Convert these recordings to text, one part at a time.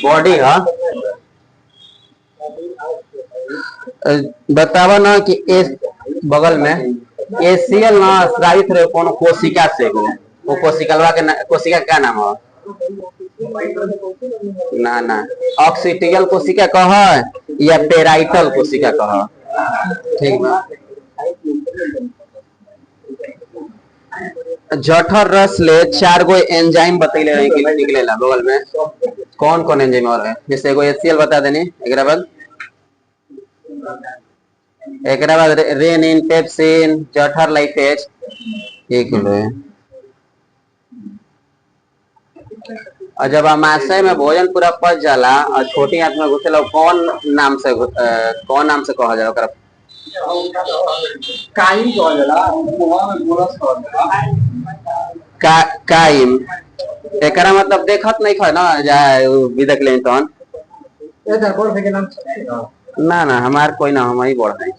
Body है। बतावा ना कि एस बगल में एसीएल ना स्रावित रहे कौन कोशिका से वो कोशिका के कोशिका का नाम है? ना ना, ऑक्सीटियल कोशिका कह या पेराइटल कोशिका कह? ठीक बा। जठर रस ले 4 गो एंजाइम बतैले रहे कि निकलेला बगल में, कौन कौन एंजाइम और है? जैसे एगो एचसीएल बता देनी, एकरा बाद रेनिन, पेप्सिन, जठर लाइपेज, एक है। और जब अमाशय में भोजन पूरा पच जाला और छोटी आंत में घुसेला, कौन नाम से कहा जाला ओकरा? काइम कहल जाला, मुंह में गोरस कहल जाला। काइम। एकरा मतलब देखत नहीं खा ना जाए विदक लेन तन ये दरबार के नाम ना ना, हमार कोई ना, हम ही बढ़ है।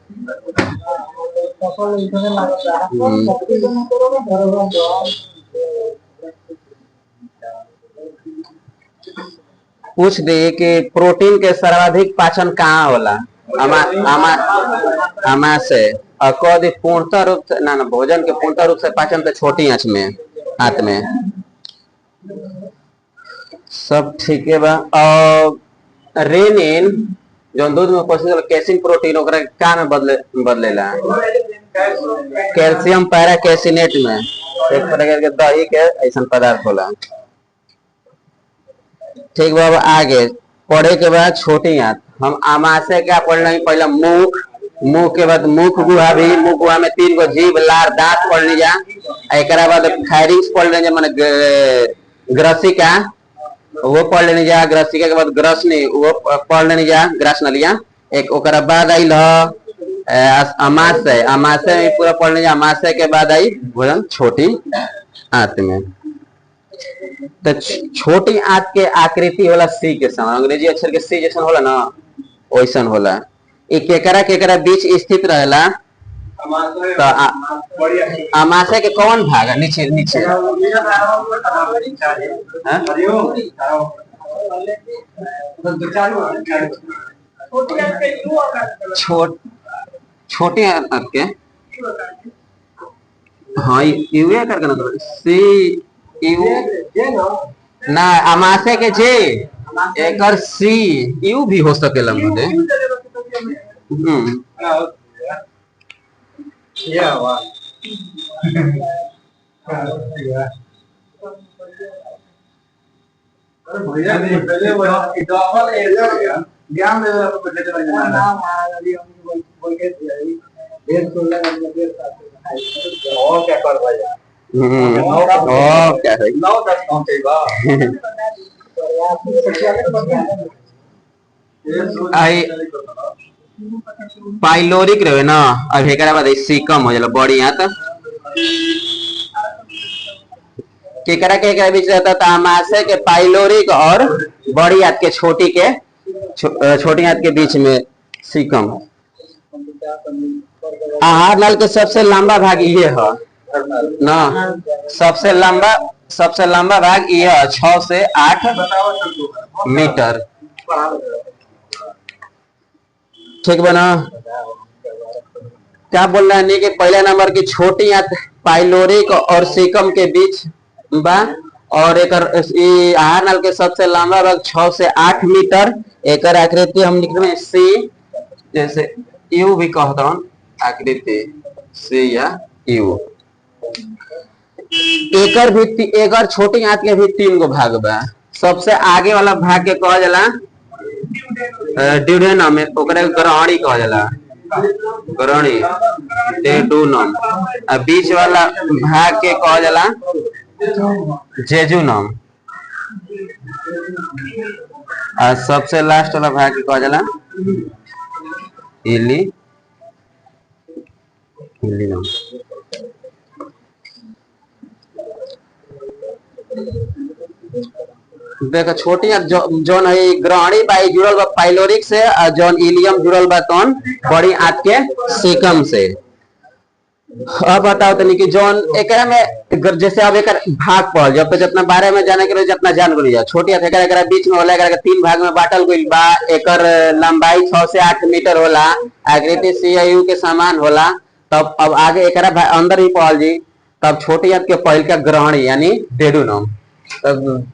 पूछ दे कि प्रोटीन के सर्वाधिक पाचन कहाँ होला? अमाशय। और कह दे पूर्णतः रूप से ना ना, भोजन के पूर्णतः रूप से पाचन तो छोटी आंच में, हाथ में। सब ठीक है बा। और रेनिन जो दूध में कोशिश कैसिन प्रोटीन ओकरा का में बदलेला? कैल्शियम पैराकेसिनेट में, एक प्रकार के दही के ऐसा पदार्थ होला। ठीक बा। आगे पढ़े के बाद छोटी आंत, हम आमाशय क्या पढ़ रहे हैं? पहला मुख, मुख के बाद मुख गुहा भी, मुख गुहा में 3 गो जीभ, लार, दांत पढ़ लीजा। एक बाद फायरिंग्स पढ़ लेंगे, मैंने ग्रसिका वो पढ़ लेने जा, ग्रसिका के बाद ग्रसनी वो पढ़ लेने जा, ग्रसनलिया। एक ओकरा बाद आई अमाशय, अमाशय में पूरा पढ़ लेने जा। अमाशय के बाद आई भोजन छोटी आंत में। तो छोटी आंत के आकृति होला सी के समान, अंग्रेजी अक्षर के सी जैसा होला ना, वैसन होला। एक केकरा बीच स्थित रहेला? तो अमाशय के कौन भाग है? नीचे नीचे छोटी आंत के, हाँ यूए करके ना सी यू ना, अमाशय के जे एकर सी यू भी हो सकेला मुझे। पाइलोरिक रहे ना, अब एकरा बाद सीकम हो जाला बॉडी यहाँ तक। केकरा के बीच रहता था? अमाशय के पाइलोरिक और बड़ी हाथ के छोटी हाथ के बीच में सीकम। आहार नल के सबसे लंबा भाग ये है ना, सबसे लंबा भाग ये है 6 से 8 मीटर। ठीक बना? क्या बोल रहा है कि पहला नंबर की छोटी आंत पाइलोरिक और सीकम के बीच बा, और एक आहार नल के सबसे लंबा भाग 6 से 8 मीटर। एक आकृति हम लिख रहे हैं सी, जैसे यू भी कहता हूं, आकृति सी या यू। एकर छोटी आंत के भी 3 गो भाग बा। सबसे आगे वाला भाग के कहा जाला ड्यूडेनम, ओकरे ग्रहणी कहा जाला, ग्रहणी ड्यूडेनम। बीच वाला भाग के कहा जाला जेजुनम, और सबसे लास्ट वाला भाग के कहा जाला इलिनम। देखो छोटी जौन है ग्रहणी बाई जुड़ल बा पाइलोरिक से, और जौन इलियम जुड़ल बा तौन बड़ी आंत के सीकम से। अब बताओ तनी कि जौन एकरा में जैसे अब एकर भाग पड़ जब तो जितना बारे में जाने के लिए जितना जान गई छोटी हाथ एकरा बीच में होला, एकरा के 3 भाग में बांटल गइल बा। एकर लंबाई 6 से 8 मीटर होला, आकृति सीआईयू के समान होला। तब अब आगे एकरा अंदर ही पड़ल जी। तब छोटी हाथ के पहिल का ग्रहणी यानी डेडुनम। तब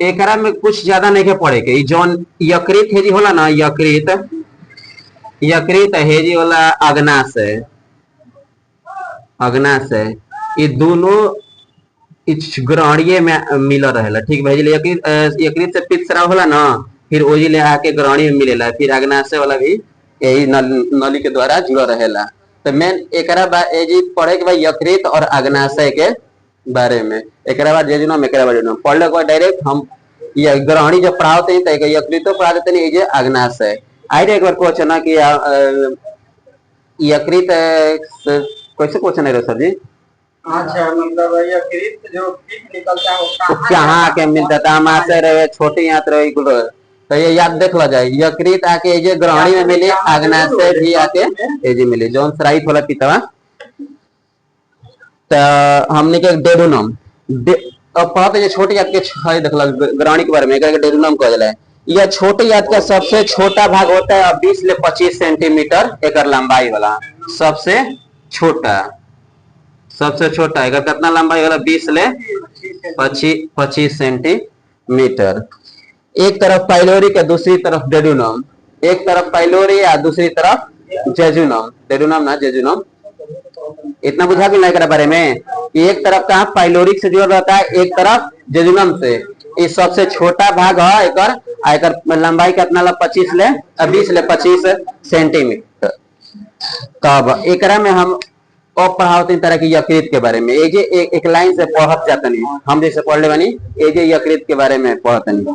एकरा में कुछ ज्यादा नहीं के पड़े के जौन यकृत हेजी होला ना, यकृत हेजी होला अग्नाशय। अग्नाशय ये दोनों ग्रहणीय में मिल रहेला, ठीक भाई। यकृत से पित्त स्राव होला ना, फिर ओजी ले आके ग्रहणी में मिलेला, फिर अग्नाशय वाला भी यही नली के द्वारा जुड़ा रहेला। तो मेन एकरा बाद एजी पढ़े के बाद यकृत और अग्नाशय के बारे में, एकरा बाद जेजुनम, एकरा बाद जेजुनम पढ़ले के डायरेक्ट हम ये ग्रहणी जब पढ़ाते हैं तो यकृतो पढ़ा देते हैं, ये अग्नाशय। आइए एक बार क्वेश्चन है कि यकृत कैसे क्वेश्चन है रे सर जी? अच्छा, मतलब यकृत जो पित्त निकलता है वो कहाँ आके मिलता था? अमाशय रहे, छोटी आंत रहे, तो ये याद देख लो जाए। यकृत आके ये ग्रहणी में मिले, अग्नाशय भी आके एजे मिले, जौन स्रावित होला पितवा। तो हमने के डेडुनम अब पढ़ते ये छोटी आंत के देख लो ग्रहणी के बारे में, डेडुनम कह दिला। यह छोटी आंत का सबसे छोटा भाग होता है, 20 से 25 सेंटीमीटर एक लंबाई वाला। सबसे छोटा एकर कितना लंबाई वाला? 20 से 25 सेंटीमीटर। एक तरफ पाइलोरी के दूसरी तरफ डेडुनम, एक तरफ पाइलोरी या दूसरी तरफ जेजुनम। डेडुनम ना जेजुनम, इतना बुझा भी नहीं कर बारे में। एक तरफ का पाइलोरिक से जुड़ा रहता है, एक तरफ जेजुनम से। ये सबसे छोटा भाग है एकर लंबाई कितना? 20 से 25 सेंटीमीटर। तब एकरा में हम और पढ़ाते तरह की यकृत के बारे में। एक लाइन से पढ़त जाता नहीं, हम जैसे पढ़ ले बनी यकृत के बारे में पढ़ते नहीं।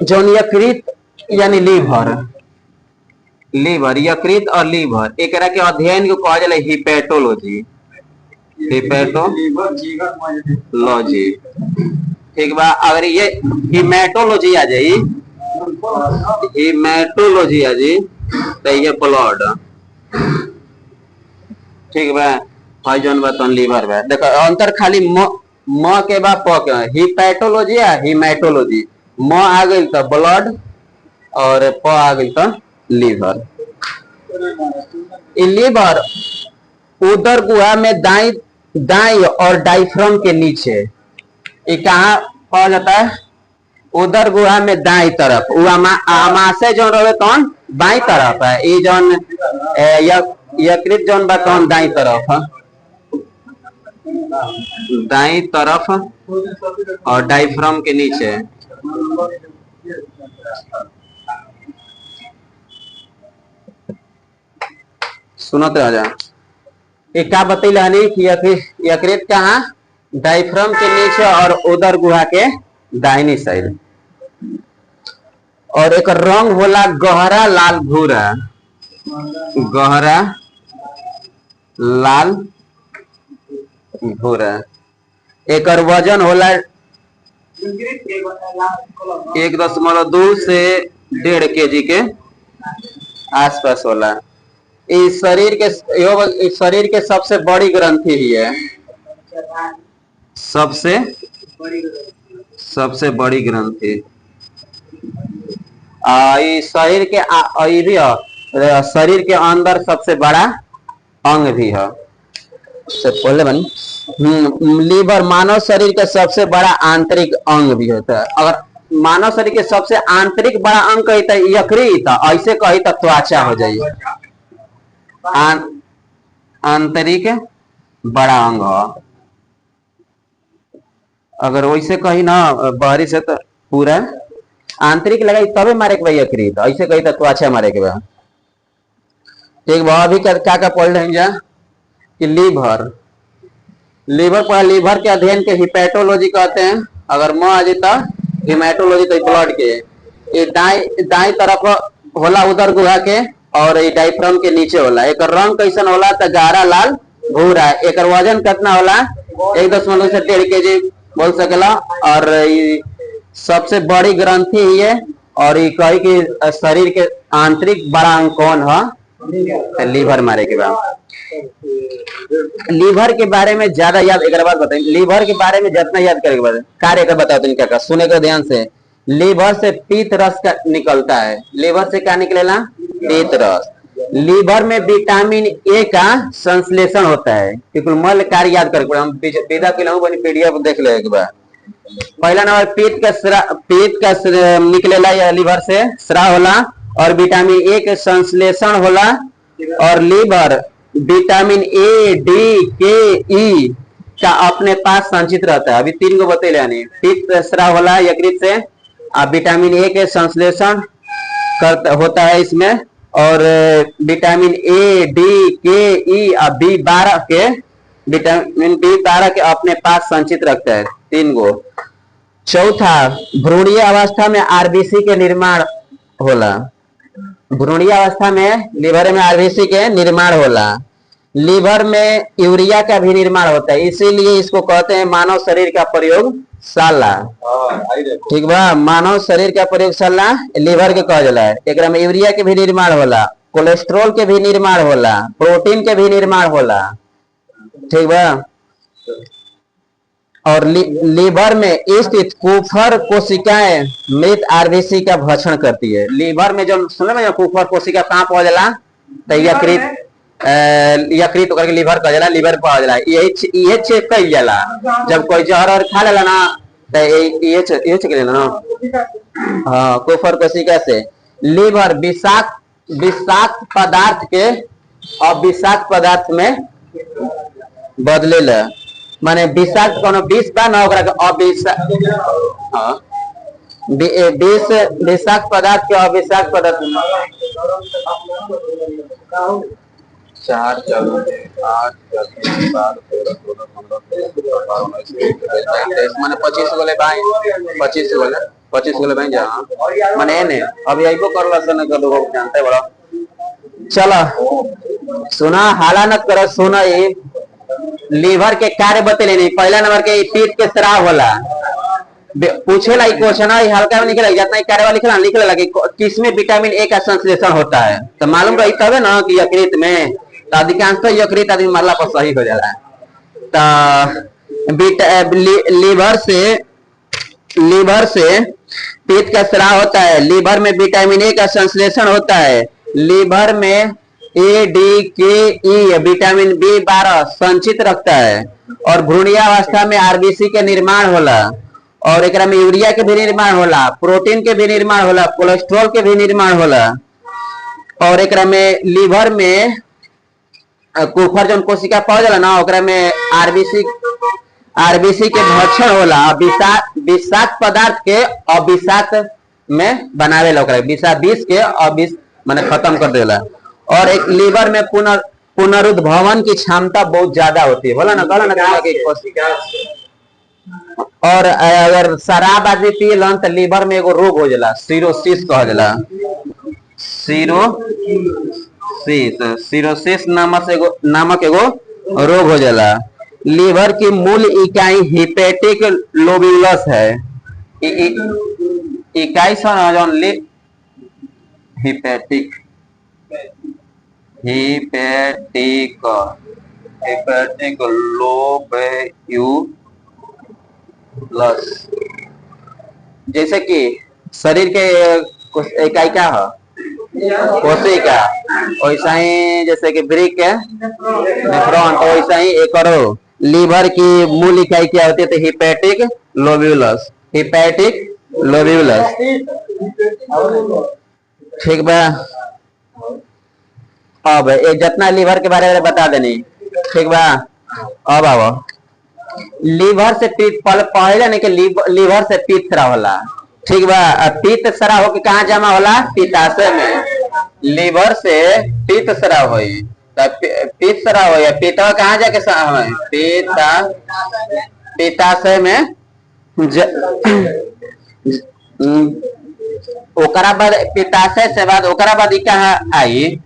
जौन यकृत यानी लीवर, यकृत और लीवर एकरा के अध्ययन को कहा जाला हिपैटोलॉजी। हिपैटोलॉजी, ठीक बा। अगर ये हिमेटोलॉजी आ जाई, तो ये ब्लड, ठीक बा। भाई जौन बात लीवर बा, देखो अंतर खाली म के बा प के। हिपैटोलॉजी या हिमेटोलॉजी, म आ गई तो ब्लड और प आ गई तो लीवर। लीवर उदर गुहा में दाई और डायफ्राम के नीचे। ये कहाँ पाया जाता है? उदर गुहा में दाई तरफ। आमाशय जौन रहे कौन बाई तरफ है, ये जौन यकृत जौन बा कौन दाई तरफ है, दाई तरफ और डायफ्राम के नीचे। सुनते आ जा। ये क्या बतैल हनी कि यकृत कहाँ? डायफ्राम के नीचे और उदर गुहा के दाहिनी साइड। और एक रंग होला गहरा लाल भूरा, गहरा लाल भूरा। एक वजन होला 1.2 से 1.5 kg के आसपास होला। इस शरीर के सबसे बड़ी ग्रंथि ही है, सबसे बड़ी ग्रंथि। शरीर के भी है, शरीर के अंदर सबसे बड़ा अंग भी है। बोले बनी लीवर मानव शरीर के सबसे बड़ा आंतरिक अंग भी होता है। अगर मानव शरीर के सबसे आंतरिक बड़ा अंग कही तो यकृत, ऐसे कही तो त्वचा हो जाइए। आंतरिक बड़ा अंग हो, अगर वैसे कही ना बाहरी से तो पूरा आंतरिक लगाई तबे मारे के भाई यकृत, ऐसे कही तो त्वचा मारे के बा। ठीक बा। अभी क्या पढ़ रहे जा कि लीवर के अध्ययन के हिपैटोलॉजी कहते हैं। अगर म आ जाता हिमेटोलॉजी तो ब्लड के। ये दाई तरफ होला उदर गुहा के और ये डायफ्राम के नीचे होला। एक रंग कैसन होला? तो गाढ़ा लाल भूरा। एक वजन कितना होला? 1.2 से 1.5 kg बोल सकेला। और सबसे बड़ी ग्रंथि ही है। और ये कही कि शरीर के आंतरिक बड़ा अंग कौन है? लीवर मारे के बाद। लीवर के बारे में ज्यादा याद एक बात बताइए, लीवर के बारे में जितना याद करेंगे बाद कार्य का बताओ तो क्या सुने का ध्यान से। लीवर से पीत रस का निकलता है, लीवर से क्या निकलेला, पीत रस। लीवर में विटामिन ए का संश्लेषण होता है, क्योंकि मल कार्य याद करके हम विदा के पीडीएफ देख ले एक बार। पहला नंबर पीत का निकलेला या लीवर से स्राव होला, और विटामिन ए के संश्लेषण होला, और लीवर विटामिन ए डी के ई का अपने पास संचित रहता है। अभी 3 को बतेले यानी पित्त स्राव होला यकृत से, विटामिन ए के संश्लेषण होता है इसमें, और विटामिन ए डी के ई B12 के विटामिन B12 के अपने पास संचित रखता है 3 गो। चौथा भ्रूणीय अवस्था में आरबीसी के निर्माण होला, भ्रूणीय अवस्था में लीवर में आरबीसी के निर्माण होला। लीवर में यूरिया का भी निर्माण होता है, इसीलिए इसको कहते हैं मानव शरीर का प्रयोगशाला। ठीक बा, मानव शरीर का प्रयोगशाला लीवर के कहा जाला है। एकरा में यूरिया के भी निर्माण होला, कोलेस्ट्रॉल के भी निर्माण होला, प्रोटीन के भी निर्माण होला। ठीक बा, और लीवर में स्थित कुफर कोशिकाएं मृत आरबीसी का भक्षण करती है। लीवर में जो सुने कुफर कोशिका कहाँ पहुंच जाला, तो यकृत करके लीवर कह जाला, लीवर पहुंच जाला। ये चेक कइल जाला जब कोई जहर और खा लेला ना, तो ये चेक लेला ना। हाँ, कुफर कोशिका से लीवर विषाक्त पदार्थ के अविषाक्त पदार्थ में बदलेला। माने विषाक्त कोनो विष बा ना, ओकरा के अविषाक्त, हां विषाक्त पदार्थ के अविषाक्त पदार्थ में 4 4 8 माने 25 गोले भाई 25 गोले भाई जा माने ने अभी आइबो करला से न कर दो जानते बड़ा। चलो सुना, हाला न कर, सुना ये लीवर के कार्य बतेले नहीं। पहला नंबर के पीत के स्राव होला, पूछेला क्वेश्चन हल्का में निकलेगा, जितना कार्य वाला लिखला कि किसमें विटामिन ए का संश्लेषण होता है, तो मालूम रही तबे ना कि यकृत में, तो अधिकांश तो यकृत आदमी मरला पर सही हो जाला है। तो लीवर से पीत का स्राव होता है, लीवर में विटामिन ए का संश्लेषण होता है, लीवर में ए डी के ई विटामिन B12 संचित रखता है, और भ्रूणीय अवस्था में आरबीसी के निर्माण होला, और एकरा में यूरिया के भी निर्माण होला, प्रोटीन के भी निर्माण होला, कोलेस्ट्रॉल के भी निर्माण होला, और एकरा में लीवर में कुफर जौन कोशिका पावल जाला ना, ओकरा में आरबीसी के भक्षण होला, विषाक्त पदार्थ के अविषाक्त में बनावेला, ओकरा विष के माने खत्म कर देला। और एक लीवर में पुनरुद्भवन की क्षमता बहुत ज्यादा होती है, बोला ना कि कोशिका। और अगर शराब आदमी पियलन तो लीवर में एगो रोग हो जाला, सिरोसिस कहा जाला, सिरोसिस नामक एगो रोग हो जाला। लीवर की मूल इकाई हिपेटिक लोब्यूलस है, इकाई हिपेटिक लोब्यूलस। जैसे कि शरीर के इकाई क्या है, कोशिका, वैसा ही जैसे कि ब्रिक है नेफ्रॉन, तो वैसा ही एक और लीवर की मूल इकाई क्या होती है, तो हिपेटिक लोब्यूलस। ठीक बा, अब एक जितना लीवर के बारे में बता देनी। ठीक बा, अब आओ लीवर से पित्त, पहले नहीं कि लीवर से पित्त स्राव होला। ठीक बा, पित्त स्राव होके कहाँ जमा होला, पित्ताशय में। लीवर से पित्त स्राव होई, पित्त स्राव हो, पित्त कहाँ जाके पित्ताशय में ओकरा बाद पित्ताशय से बाद ओकरा बाद कहाँ आई,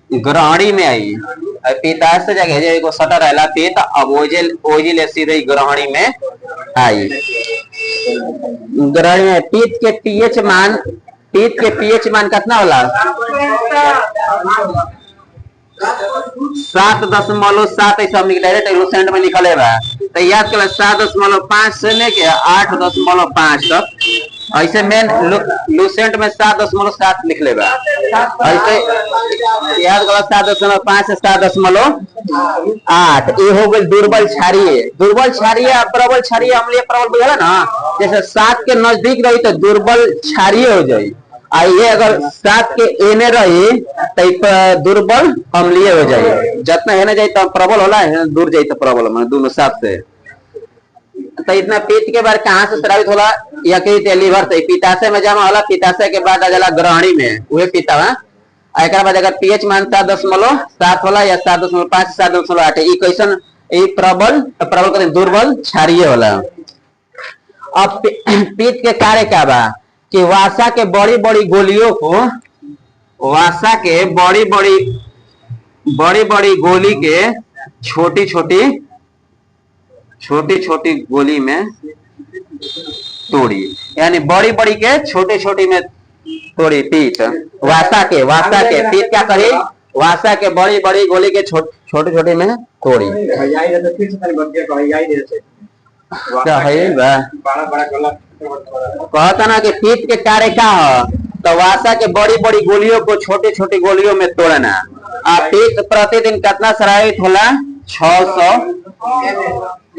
ग्रहणी में आई। पित्ताशय से जगह एगो सटर रहला पित्त, अब ओजिल सीधे ग्रहणी में आई। ग्रहणी में पित्त के पीएच मान कितना होला, 7.7 ऐसा हमने डायरेक्ट लूसेंट में लिखल है बा। तो याद कर 7.5 से लेके 8.5 तक ऐसे मेन लूसेंट में 7.7 लिख ले बा। ऐसे याद कर 7.5 से 7.8 ये हो गई दुर्बल क्षारीय। दुर्बल क्षारीय प्रबल क्षारीय अम्लीय प्रबल बुझला ना, जैसे 7 के नजदीक रही तो दुर्बल क्षारीय हो जाये, ये अगर 7 के एने रही तो दुर्बल अम्लीय हो जाये। जितना है ना जाये तो प्रबल होला, दूर जाये तो प्रबल मैंने दोनों 7 से। तो इतना पित्त के बाद कहाँ से स्रावित होला, यकृत या लीवर से पित्ताशय में जमा होला। पित्ताशय के बाद आ जाला ग्रहणी में, वही पित्त एक बाद अगर पीएच मान 7.7 होला या 7.5 7.8 कैसन प्रबल कहते दुर्बल क्षारीय होला। अब पित्त के कार्य क्या बा कि वासा के बड़ी बड़ी गोलियों को, वासा के बड़ी बड़ी गोली के छोटी छोटी गोली में तोड़ी, यानी बड़ी बड़ी के छोटी में तोड़ी। पित्त वासा के पित्त क्या करे, वासा के बड़ी बड़ी गोली के छोटे में तोड़ी। क्या है कहता ना कि पित्त के कार्य क्या है, तो वासा के बड़ी बड़ी गोलियों को छोटी गोलियों में तोड़ना। पित्त प्रतिदिन कितना स्रावित होला,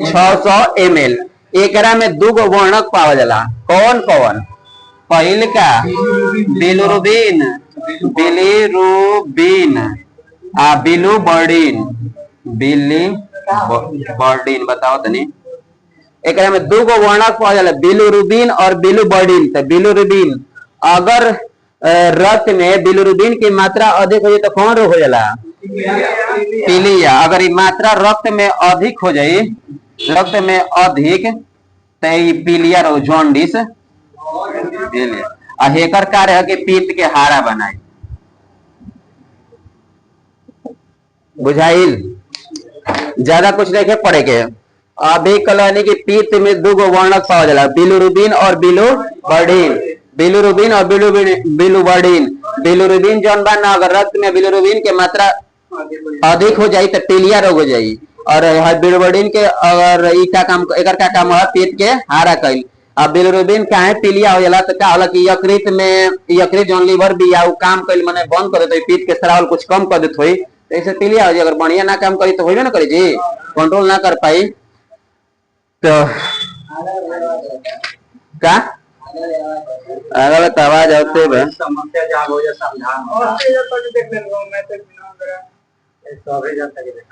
600 ml। एकरा में 2 गो वर्णक पावल जाला। कौन कौन? पहिल का बिलिरुबिन बिलिबर्डिन बताओ तनी। एकरा में 2 गो वर्णक पावल जाला, बिलिरुबिन और बिलिबर्डिन। तो बिलिरुबिन अगर रक्त में बिलिरुबिन की मात्रा अधिक हो जाए तो कौन रोग हो जाला, पीलिया। अगर ये मात्रा रक्त में अधिक हो जाए, रक्त में अधिक तो पीलिया रोग, जॉन्डिस। हेकर कार्य है कि पित्त के हारा बनाए। बुझाइल, ज्यादा कुछ देखे पड़े के। अभी कलानी की पित्त में 2 गो वर्णक पावल जाला, बिलिरुबिन और बिलिबर्डिन। बिलिरुबिन और बिलिबर्डिन। बिलिरुबिन जौन बा ना, अगर रक्त में बिलिरुबिन के मात्रा अधिक हो जाये तो पीलिया रोग हो जाये। और बिलिबर्डिन के अगर एकर का काम है पेट के हारा कईल। अब बिलिरुबिन का है पीलिया हो जाला तो क्या होला कि यकृत जौन लीवर भी या काम कईल माने बंद कर देते, पेट के स्राव कुछ कम कर देते हुई, तो ऐसे पीलिया हो जाए। अगर बढ़िया ना काम करी तो होइबे ना करी जी, कंट्रोल ना कर पाई तो का अगर आवाज आते बे समस्या जा हो या समाधान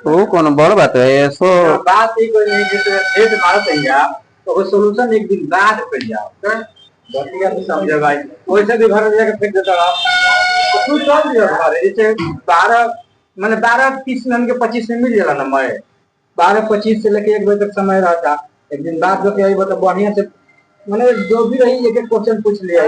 वो कौन बड़ बात है। सो बात ही कोई नहीं जिसे एक मार सहीया तो वो सॉल्यूशन एक दिन बाद कर जाओ का बतिया तो समझे भाई। वैसे भी घर जाके फेंक देता आप तो कुछ सब दिया हमारे जैसे 12 माने 12:30 में हमके 25 में मिल जाला ना। मैं 12:25 से लेके 1 बजे तक समय रहता। एक दिन बाद जो के आई तो बढ़िया से माने जो भी रही एक क्वेश्चन पूछ लिया।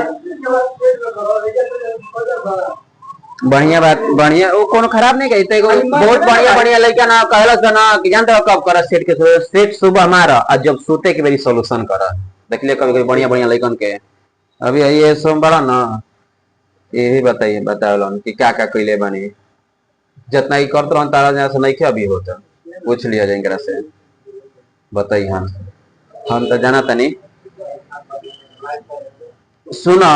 बढ़िया बात, बढ़िया वो कोनो खराब नहीं कही। बहुत बढ़िया लड़का ना कहला ना कि जानते हो कब कर सेट के सेट सुबह मारा और जब सोते के बेरी सॉल्यूशन कर देख ले। कभी बढ़िया लड़कन के अभी ये सोमवार ना यही बताओ कि क्या कैले बनी। जितना ही करते रहो तारा से नहीं अभी होता पूछ लिया जाए से बताइए। हम तो जाना तनी सुनो।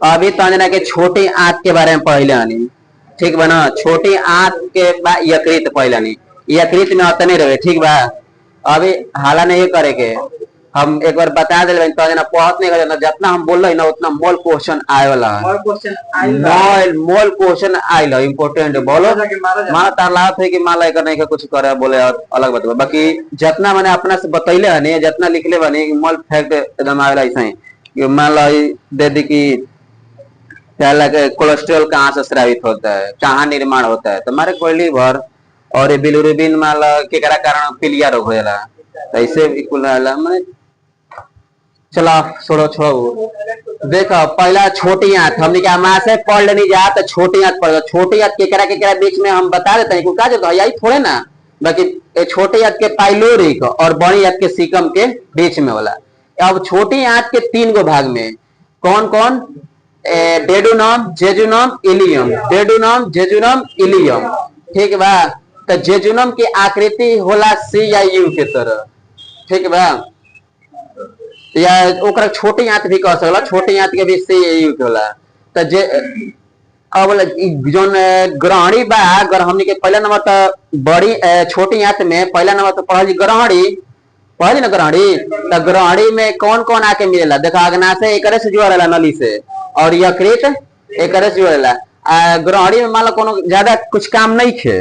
अभी तो जना के छोटी आंत के बारे में पहले आनी ठीक बा ना। छोटी आंत के बाद यकृत पहले आनी, यकृत में उतने रहे ठीक बा। अभी हाला नहीं करे के हम एक बार बता दे तो जना पहुंच नहीं करे। जितना हम बोल रहे ना उतना मोल क्वेश्चन आए वाला मोल क्वेश्चन आयल इम्पोर्टेंट बोलो। माना तार लागत है कि माला करने का कुछ करे बोले अलग बात। बाकी जितना मैंने अपना से बतैले हनी, जितना लिखले बनी मोल फैक्ट एकदम आवेला ऐसा ही कि मान लो दे दी कि कोलेस्ट्रॉल कहाँ से स्रावित होता है, कहाँ निर्माण होता है। तुम्हारे कोई लीवर और बिलिरुबिन मान लो के कारण पीलिया रोग हो जाला। तो ऐसे मैंने चलो छोड़ो देखो। पहला छोटी आंत हमने क्या माँ से पढ़ लेनी जा तो छोटी आंत पढ़। छोटी आंत केकरा बीच में हम बता देते हैं क्या जो यही थोड़े ना। बाकी छोटी आंत के पाइलोरिक और बड़ी आंत के सीकम के बीच में होला। अब छोटी आंत के 3 गो भाग में कौन कौन, duodenum jejunum ilium, duodenum jejunum ilium. ठीक बा। तो जेजुनम की आकृति होला सी या यू के तरह। ठीक बा। या ओकरा छोटी आंत भी कह सकला, छोटी आंत के भी सी या यू के होला। तो जे अब जोन ग्रहणी बा, अगर हमनी के पहला नंबर तो बड़ी छोटी आंत में पहला नंबर तो पढ़ल ग्रहणी, पढ़ल ना ग्रहणी। तो ग्रहणी में कौन कौन आके मिलेला, देखा अग्नाशय एकरे से जुड़ेला नली से, और यकृत एकरे से जुड़ेला। ग्रहणी में मान लो कोनो ज्यादा कुछ काम नहीं खे,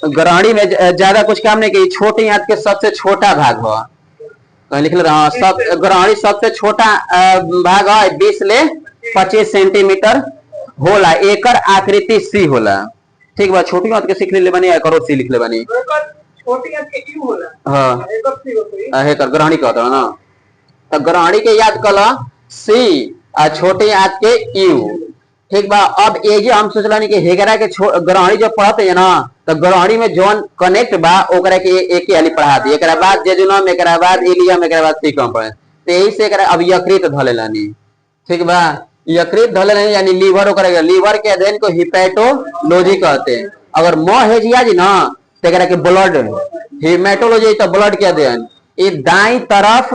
ग्रहणी में ज्यादा कुछ काम नहीं के, छोटी आंत के सबसे छोटा भाग हो, कहीं लिख रहा सब ग्रहणी सबसे छोटा भाग है, 20 ले 25 सेंटीमीटर होला, एकर आकृति सी होला। ठीक बा। छोटी आंत के सीख ले बनी, एकरो सी लिख ले बनी, छोटी आंत के यू होला। हां एकर सी होती है, कर ग्रहणी कहता है ना। तो ग्रहणी के याद कला सी और छोटी आंत के यू। ठीक बा। अब ये जो हम सोचला नहीं कि हेगरा के ग्रहणी जो पढ़ते है ना, तो ग्रहणी में जोन कनेक्ट बा ओकरा के एक ही वाली पढ़ा दी, एकरा बाद जेजुनम, एकरा बाद इलियम, एकरा बाद सीकम पढ़े। तो यही से एकरा अब यकृत धलेलानी। ठीक बा। यकृत धलेलानी यानी लीवर, ओकरा लीवर के अध्ययन को हिपैटोलॉजी कहते हैं। अगर मोह हेजिया जी ना तो एकरा के ब्लड हिमेटोलॉजी, तो ब्लड के अध्ययन। ये दाई तरफ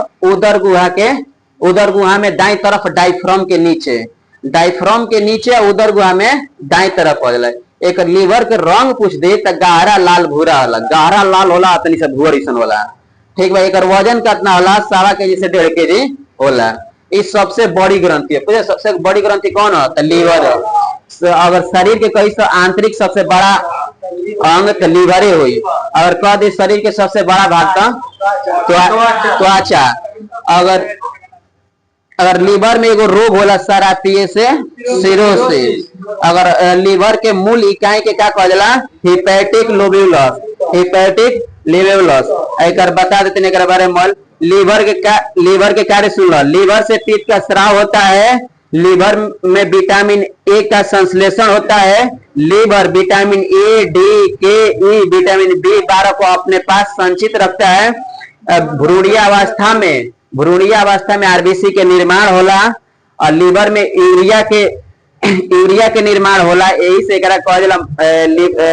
उदर गुहा में दाई तरफ डायफ्राम के नीचे, डायफ्राम के नीचे उदर गुहा में दाई तरफ हो जाला। एक लीवर के रंग पूछ दे तो गहरा लाल भूरा होला, गहरा लाल होला, तनी से भूरा ऐसन होला। ठीक बा। एक वजन कितना होला, 1.25 केजी से 1.5 केजी होला। ये सबसे बड़ी ग्रंथि है। पूछे सबसे बड़ी ग्रंथि कौन है, तो लीवर है। अगर शरीर के कहीं तो आंतरिक सबसे बड़ा अंग तो लीवरे हुई। अगर कह दे शरीर के सबसे बड़ा भाग का त्वचा। अगर लीवर में एगो रोग होला सरातिये से सिरोसिस। अगर लीवर के मूल इकाई के क्या कहल जाला, हिपैटिक लोब्यूलस, हिपैटिक लोब्यूलस। एक बता देते हैं एक बारे में। लीवर के कार्य सुन लो। लीवर से पित्त का स्राव होता है, लीवर में विटामिन ए का संश्लेषण होता है, लीवर विटामिन ए, डी, के, ई, विटामिन B12 को अपने पास संचित रखता है। भ्रूणीय अवस्था में आरबीसी के निर्माण होला, और लीवर में यूरिया के निर्माण होला। यही से एकरा कहल जाला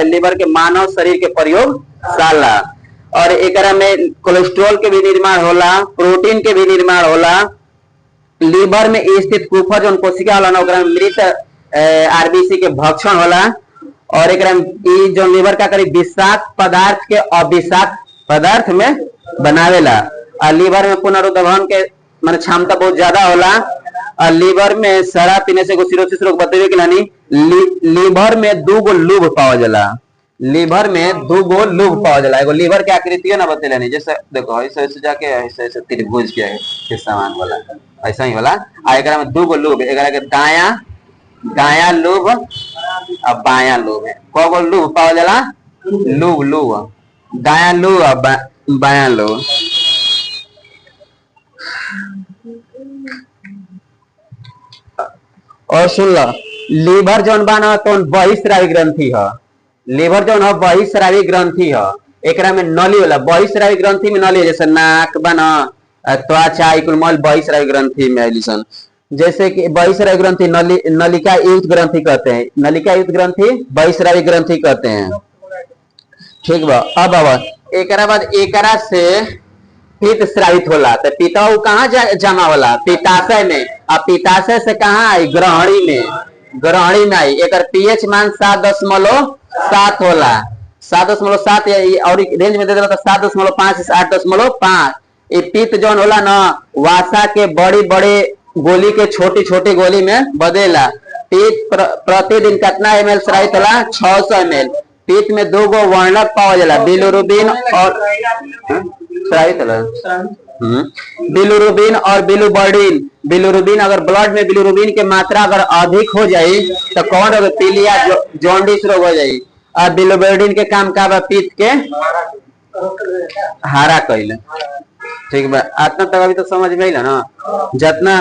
लीवर के मानव शरीर के प्रयोगशाला। और एकरा में कोलेस्ट्रॉल के भी निर्माण होला, प्रोटीन के भी निर्माण होला। लीवर में स्थित कुफर जो कोशिका होला ना, ओकरा में मृत आरबीसी के भक्षण होला। और एकरा में जो लीवर का करी विषाक्त पदार्थ के अविषाक्त पदार्थ में बनावेला। और लीवर में पुनरुद्धावन के माने क्षमता बहुत ज्यादा होला। और लीवर में शराब पीने से सिरोसिस रोग बतेवे के लानी लीवर में 2 गो लूब पावल जाला, लीवर में 2 गो लूब पावल जाला। एगो लीवर के आकृति ना बतेला नहीं, जैसे देखो ऐसे ऐसे जाके ऐसे ऐसे त्रिभुज के समान वाला ऐसा ही वाला। आ एकरा में 2 गो लूब, एकरा के दायां लूब और बायां लूब है। को गो लूब पावल जाला, लूब दायां लूब और बायां लूब। और सुन लो, लीवर जौन बा ना तो बहिस्रावी ग्रंथि है। लीवर जौन है बहिस्रावी ग्रंथि है। एकरा में नली होला, बहिस्रावी ग्रंथि में नली, जैसे नाक बना त्वचा इकुल बहिस्रावी ग्रंथि में एलिसन। जैसे कि बहिस्रावी ग्रंथि नलिका युक्त ग्रंथि कहते हैं, नलिका युक्त ग्रंथि बहिस्रावी ग्रंथि कहते हैं। ठीक बा। अब एकरा बाद एकरा से पित्त स्रावित होला। तो पिता कहाँ जमा होला, पिताशय में। अब पिताशय से कहाँ आई, ग्रहणी में आई। एक पीएच मान 7.7 होला, 7.7 और रेंज में दे देला तो 7.5 से 8.5। ये पित्त जौन होला ना, वासा के बड़ी बड़े गोली के छोटी छोटी गोली में बदलेला। पित्त प्रतिदिन कितना ml स्रावित होला, 600 ml। पित्त में 2 गो वर्णक पावल जाला, बिलिरुबिन और बिलिरुबिन और बिलिरुबिन। बिलिरुबिन अगर ब्लड में बिलिरुबिन की मात्रा अगर अधिक हो जाए तो कौन रोग, पीलिया जॉन्डिस रोग हो जाए। और बिलिरुबिन के काम का बा, पित्त के हारा कइले। ठीक बा। इतना तक अभी तो समझ में आइला ना। जितना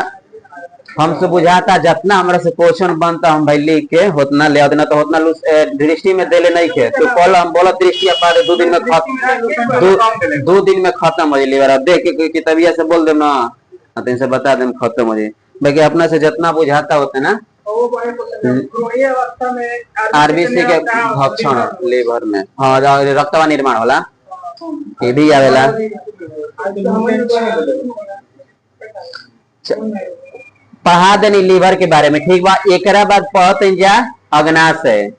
हमसे बुझाता, जितना हमरा से क्वेश्चन बनता हम भाई लिख के होतना ले देना, तो होतना दृष्टि में देले नहीं के। तो कल हम बोला दृष्टि अपा 2 दिन में खत्म हो जाए। लीवर अब देख के किताबिया से बोल दे ना, तो इनसे बता दे खत्म हो जाए। बाकी अपना से जितना बुझाता होता ना भ्रूणीय अवस्था में आरबीसी के भक्षण लीवर में, हाँ रक्तवा निर्माण होला, ये भी आवेला। पढ़ा देनी लीवर के बारे में, ठीक बा। एकरा बाद पढ़ते जा अग्नाशय।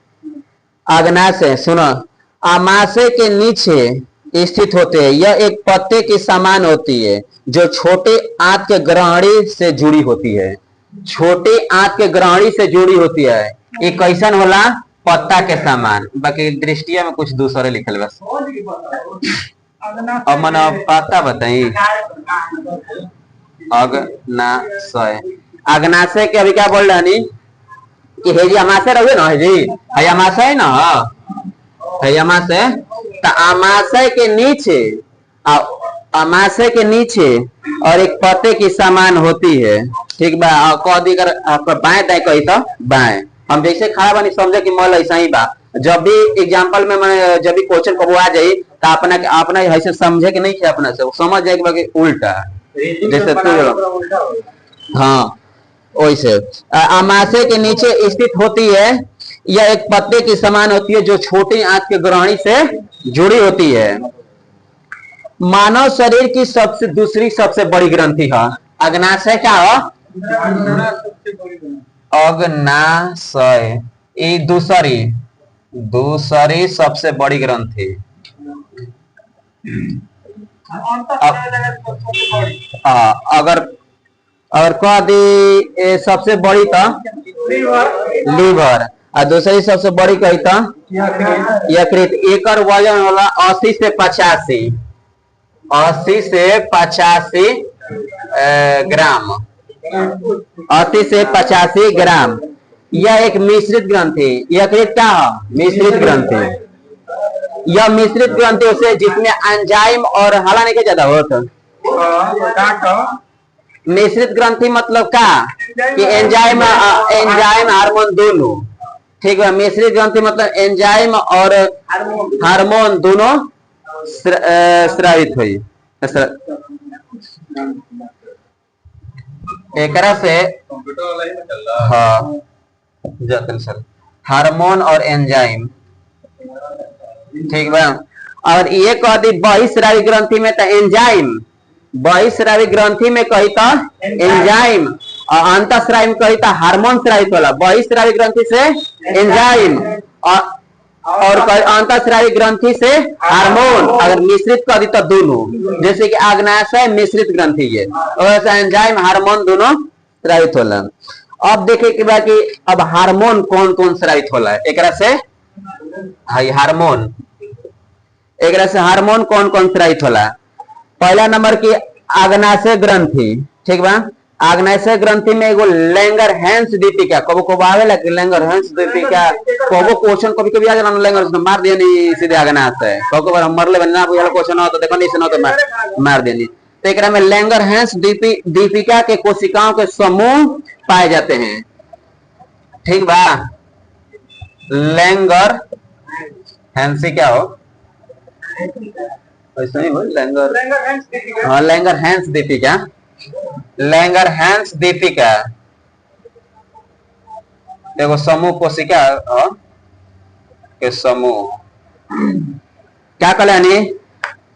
अग्नाशय सुनो, आमाशय के नीचे स्थित होते हैं। यह एक पत्ते की समान होती है जो छोटे आंत के ग्रहणी से जुड़ी होती है। छोटे आंत के ग्रहणी से जुड़ी होती है। ये कैसन होला? पत्ता के समान, बाकी दृष्टिया में कुछ दूसरे लिखल बस। अब मन पत्ता बताई। अग्नाशय, अग्नाशय के अभी क्या बोल रहे कि हेजी अमाशय रहे ना, हेजी है अमाशय ना, है अमाशय। तो अमाशय के नीचे, अमाशय के नीचे और एक पत्ते की समान होती है, ठीक बा। कह दी अगर बाएं दाएं कही तो बाएं, हम जैसे खड़ा बनी समझे कि मल ऐसा ही बा। जब भी एग्जाम्पल में मैं जब भी क्वेश्चन कबो आ जाई तो अपना अपना ऐसे समझे कि नहीं, अपना से समझ जाए कि उल्टा जैसे तू, हाँ वैसे। अमाशय के नीचे स्थित होती है। यह एक पत्ते की समान होती है जो छोटी आंत के ग्रहणी से जुड़ी होती है। मानव शरीर की दूसरी सबसे बड़ी ग्रंथि है अग्नाशय। क्या हो? अग्नाशय ये दूसरी सबसे बड़ी ग्रंथि। अगर कह दी सबसे बड़ी तो लीवर, और दूसरी सबसे बड़ी कही तो यकृत। एकर वजन होला 80 से 85, 80 से 85 ग्राम, 80 से 85 ग्राम। यह एक मिश्रित ग्रंथि। यकृत क्या है? मिश्रित ग्रंथि। यह मिश्रित ग्रंथि उसे जिसमें एंजाइम और हला नहीं ज्यादा होता। मिश्रित ग्रंथि मतलब क्या कि एंजाइम हार्मोन दोनों, ठीक है। मिश्रित ग्रंथि मतलब एंजाइम और हार्मोन दोनों स्रावित हुई। एकरा से हाँ जतन सर, हार्मोन और एंजाइम, ठीक बा। और ये कह दी बहिस्रावी ग्रंथि में तो एंजाइम, बहिस्रावी ग्रंथि में कही तो एंजाइम, और अंतःस्रावी में कही तो हार्मोन स्रावित होला। बहिस्रावी ग्रंथि से एंजाइम और अंतःस्रावी ग्रंथि से हार्मोन। अगर मिश्रित कर दी तो दोनों, जैसे कि अग्नाशय मिश्रित ग्रंथि है, वैसे एंजाइम हार्मोन दोनों स्रावित होला। अब देखे कि बाकी अब हार्मोन कौन कौन स्रावित होला एकरा से, हार्मोन, एकरा से हार्मोन कौन कौन स्रावित होला। पहला नंबर की अग्नाशय ग्रंथि, ठीक बा। अग्नाशय ग्रंथि में एगो लैंगरहैंस दीपिका, कबो कबो आवेला कि लैंगरहैंस दीपिका, कबो क्वेश्चन कभी कभी आ जाला लैंगरहैंस मार दिया नहीं सीधे अग्नाशय, कबो बार मरले बना बुझाला क्वेश्चन हो तो देखो नहीं सुनो तो मार देनी। तो एकरा में लैंगरहैंस दीपिका के कोशिकाओं के समूह पाए जाते हैं, ठीक बा। लैंगरहैंस क्या हो? ऐसा ही हो लैंगरहैंस दीपिका, लैंगरहैंस दीपिका एगो समूह कोशिका के समूह। क्या कहलानी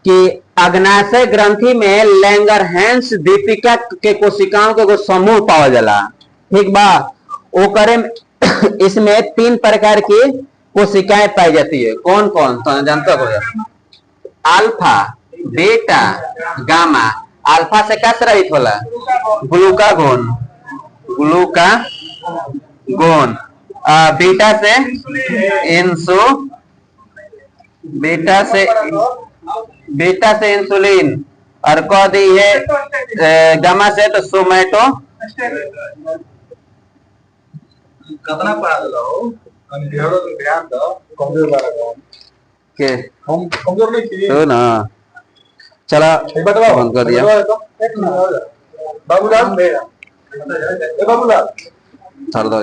कि अग्नाशय ग्रंथि में लैंगरहैंस दीपिका के कोशिकाओं के एगो समूह पावल जाला, ठीक बा। वो करे इसमें 3 प्रकार की कोशिकाएं पाई जाती है। कौन कौन तो जानते हो? Alpha, beta, gamma. अल्फा से क्या स्रावित होला? Glucagon, glucagon. बीटा से बीटा से इंसुलिन, और कह दी है गामा से तो सोमैटो। कितना पढ़ा दो ध्यान दो, कमजोर वाला के हम कमजोर नहीं थी तो ना। चला बंद कर दिया। बाबूलाल बाबूलाल छोड़ दो।